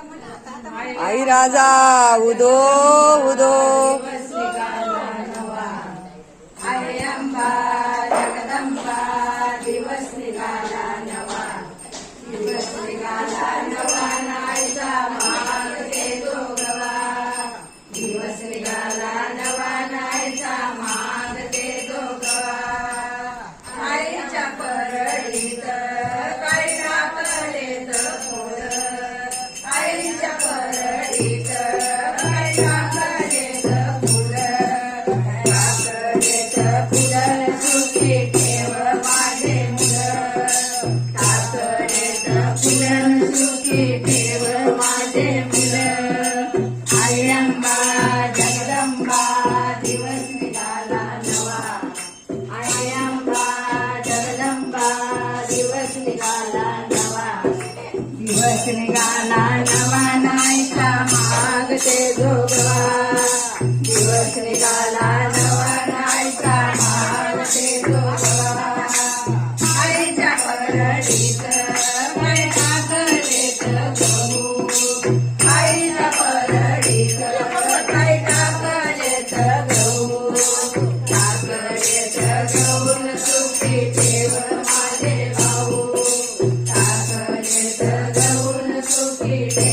आई राजा उदो उदो आई अंबा जगदंबा दिवस निघाला नवा दिवस निघाला नवा नाईचा माग ते जोगवा दिवस निघाला नवा नाईचा माग ते जोगवा आईच्या परळीत काही टाकलेत फुल आईच्या परळीत काही टाकलेत फुल सुखी ठेव माझे मुलं टाकलेत फुल सुखी ठेव माझे मुलं आई अंबा जगदंबा दिवस निघाला नवा आई अंबा जगदंबा दिवस निघाला नवा दिवस निघाला नवा नाईचा माग ते जोगवा दिवस निघाला नवा नाईचा माग ते जोगवा आईच्या परळीत काय टाकलेत गहू आईच्या परळीत काय टाकलेत गहू टाकलेत गहून सुखी ठेव माझे भाऊ टाकलेत गहून सुखी ठेव